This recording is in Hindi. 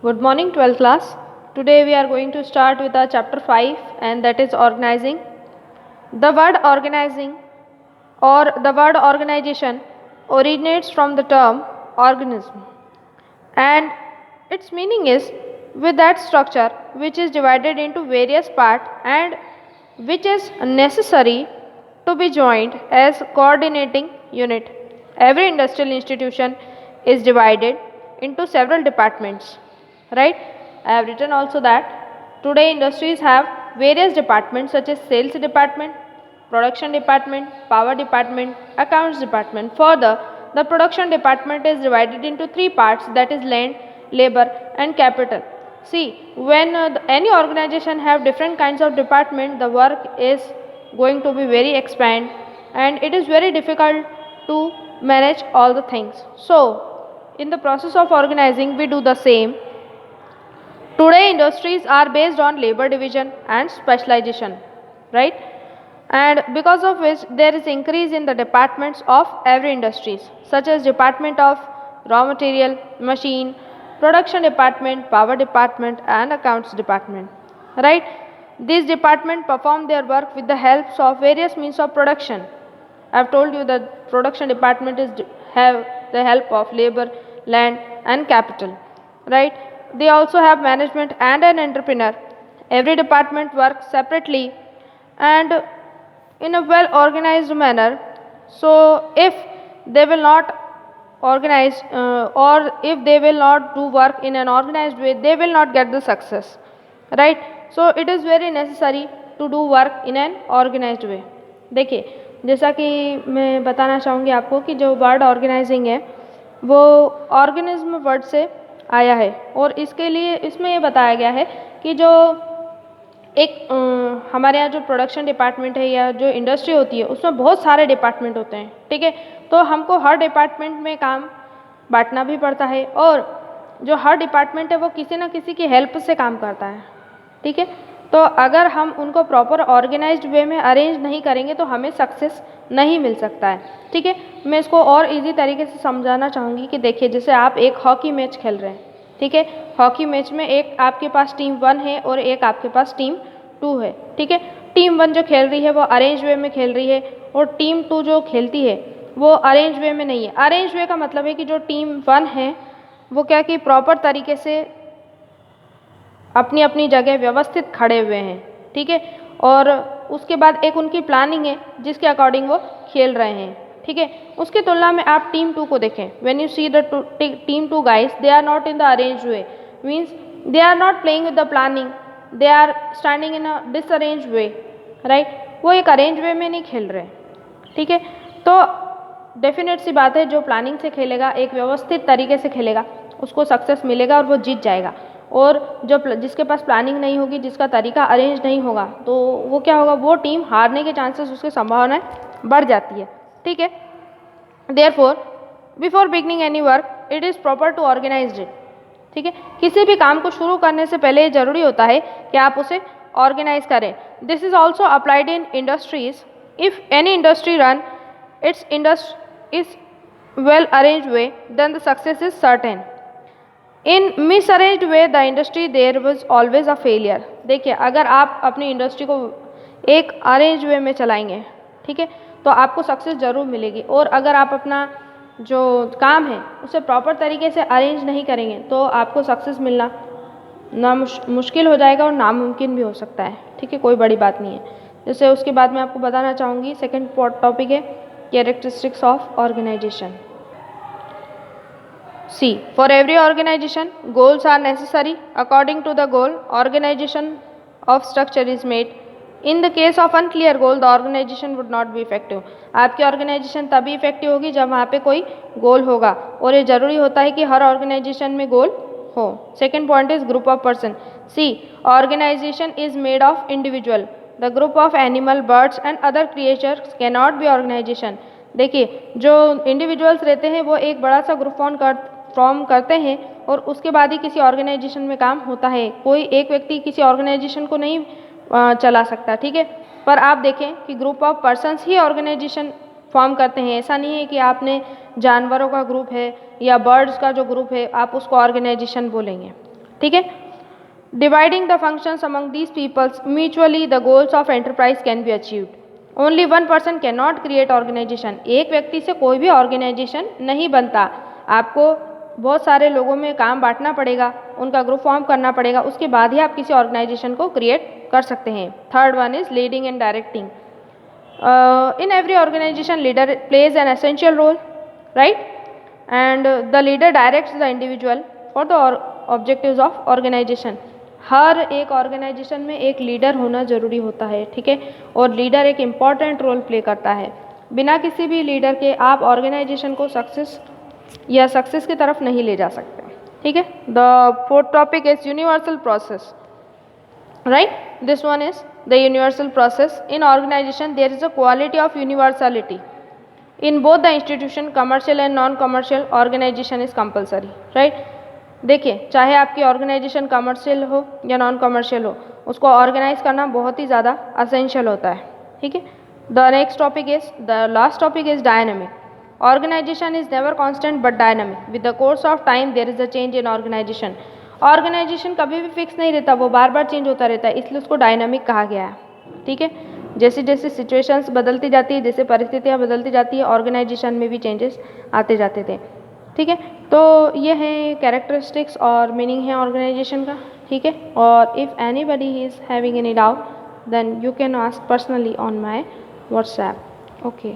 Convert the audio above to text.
Good morning, 12th class. Today we are going to start with our chapter 5, and that is organizing. The word organizing or the word organization originates from the term organism, and its meaning is with that structure which is divided into various parts and which is necessary to be joined as coordinating unit. Every industrial institution is divided into several departments, right? I have written also that today industries have various departments such as sales department, production department, power department, accounts department. Further, the production department is divided into three parts, that is land, labor and capital. See, when any organization have different kinds of department, the work is going to be very expand and it is very difficult to manage all the things. So in the process of organizing we do the same. Today industries are based on labor division and specialization, right? And because of which there is increase in the departments of every industries, such as department of raw material, machine, production department, power department and accounts department, right? These departments perform their work with the help of various means of production. I have told you that production department is have the help of labor, land and capital, right? They also have management and an entrepreneur. Every department works separately and in a well organized manner. So if they will not organize or if they will not do work in an organized way, they will not get the success, right? So it is very necessary to do work in an organized way. देखिए, जैसा कि मैं बताना चाहूँगी आपको कि जो वर्ड ऑर्गेनाइजिंग है वो ऑर्गेनिज्म वर्ड से आया है और इसके लिए इसमें ये बताया गया है कि जो एक हमारे यहाँ जो प्रोडक्शन डिपार्टमेंट है या जो इंडस्ट्री होती है उसमें बहुत सारे डिपार्टमेंट होते हैं, ठीक है। तो हमको हर डिपार्टमेंट में काम बांटना भी पड़ता है और जो हर डिपार्टमेंट है वो किसी न किसी की हेल्प से काम करता है, ठीक है। तो अगर हम उनको प्रॉपर ऑर्गेनाइज्ड वे में अरेंज नहीं करेंगे तो हमें सक्सेस नहीं मिल सकता है, ठीक है। मैं इसको और इजी तरीके से समझाना चाहूँगी कि देखिए, जैसे आप एक हॉकी मैच खेल रहे हैं, ठीक है। हॉकी मैच में एक आपके पास टीम 1 है और एक आपके पास टीम 2 है, ठीक है। टीम 1 जो खेल रही है वो अरेंज वे में खेल रही है और टीम 2 जो खेलती है वो अरेंज वे में नहीं है। अरेंज वे का मतलब है कि जो टीम 1 है वो क्या कि प्रॉपर तरीके से अपनी अपनी जगह व्यवस्थित खड़े हुए हैं, ठीक है। और उसके बाद एक उनकी प्लानिंग है जिसके अकॉर्डिंग वो खेल रहे हैं, ठीक है। उसकी तुलना में आप टीम 2 को देखें, when you see the team 2 guys, they are not in the arrange way, means they are not playing with the planning, they are standing in a disarrange way, right. वो एक अरेंज वे में नहीं खेल रहे, ठीक है। तो डेफिनेट सी बात है, जो प्लानिंग से खेलेगा, एक व्यवस्थित तरीके से खेलेगा, उसको सक्सेस मिलेगा और वो जीत जाएगा। और जो जिसके पास प्लानिंग नहीं होगी, जिसका तरीका अरेंज नहीं होगा, तो वो क्या होगा, वो टीम हारने के चांसेस, उसकी संभावनाएं बढ़ जाती है, ठीक है। Therefore before beginning any work it is proper to organise it, ठीक है। किसी भी काम को शुरू करने से पहले जरूरी होता है कि आप उसे ऑर्गेनाइज करें। This is also applied in industries. If any industry run it's industry is well arranged way, then the success is certain. In misarranged way the industry there was always a failure. देखिए, अगर आप अपनी इंडस्ट्री को एक अरेंज वे में चलाएंगे, ठीक है, तो आपको सक्सेस ज़रूर मिलेगी। और अगर आप अपना जो काम है उसे प्रॉपर तरीके से अरेंज नहीं करेंगे तो आपको सक्सेस मिलना मुश्किल हो जाएगा और नामुमकिन भी हो सकता है, ठीक है। कोई बड़ी बात नहीं है। जैसे उसके बाद मैं आपको बताना चाहूँगी, सेकेंड टॉपिक है characteristics of organization. See, for every organization, goals are necessary. According to the goal, organization of structure is made. In the case of unclear goal, the organization would not be effective. आपकी ऑर्गेनाइजेशन तभी इफेक्टिव होगी जब वहाँ पे कोई गोल होगा, और ये जरूरी होता है कि हर ऑर्गेनाइजेशन में गोल हो। Second point is group of person. See, organisation is made of individual, the group of animal, birds and other creatures can not be organisation. देखिए, जो इंडिविजुअल्स रहते हैं वो एक बड़ा सा ग्रुप फॉर्म करते हैं और उसके बाद ही किसी ऑर्गेनाइजेशन में काम होता है। कोई एक व्यक्ति किसी ऑर्गेनाइजेशन को नहीं चला सकता, ठीक है। पर आप देखें कि ग्रुप ऑफ पर्सन्स ही ऑर्गेनाइजेशन फॉर्म करते हैं। ऐसा नहीं है कि आपने जानवरों का ग्रुप है या बर्ड्स का जो ग्रुप है आप उसको ऑर्गेनाइजेशन बोलेंगे, ठीक है। Dividing the functions among these peoples mutually the goals of enterprise can be achieved. Only one person can not create organisation. एक व्यक्ति से कोई भी ऑर्गेनाइजेशन नहीं बनता, आपको बहुत सारे लोगों में काम बांटना पड़ेगा, उनका ग्रुप फॉर्म करना पड़ेगा, उसके बाद ही आप किसी ऑर्गेनाइजेशन को क्रिएट कर सकते हैं। Third one is leading and directing. In every organization, leader plays an essential role, right? And the leader directs the individual for the objectives of organization. हर एक ऑर्गेनाइजेशन में एक लीडर होना ज़रूरी होता है, ठीक है, और लीडर एक इम्पॉर्टेंट रोल प्ले करता है। बिना किसी भी लीडर के आप ऑर्गेनाइजेशन को सक्सेस की तरफ नहीं ले जा सकते, ठीक है। The fourth topic is universal process, right? This one is the universal process. In organization there is a quality of universality. In both the institution, commercial and non-commercial, organization is compulsory, right? देखिए, चाहे आपकी ऑर्गेनाइजेशन कमर्शियल हो या नॉन कमर्शियल हो, उसको ऑर्गेनाइज करना बहुत ही ज़्यादा असेंशियल होता है, ठीक है। The next topic is the last topic is dynamic. Organisation is never constant but dynamic. With the course of time there is a change in organisation. Organisation कभी भी फिक्स नहीं रहता, वो बार बार चेंज होता रहता है, इसलिए उसको डायनामिक कहा गया है, ठीक है। जैसे जैसे सिचुएशंस बदलती जाती है, जैसे परिस्थितियाँ बदलती जाती है, ऑर्गेनाइजेशन में भी चेंजेस आते जाते थे, ठीक है। तो ये है कैरेक्टरिस्टिक्स और मीनिंग है ऑर्गेनाइजेशन का, ठीक है। और if anybody is having any doubt then you can ask personally on my WhatsApp. Okay.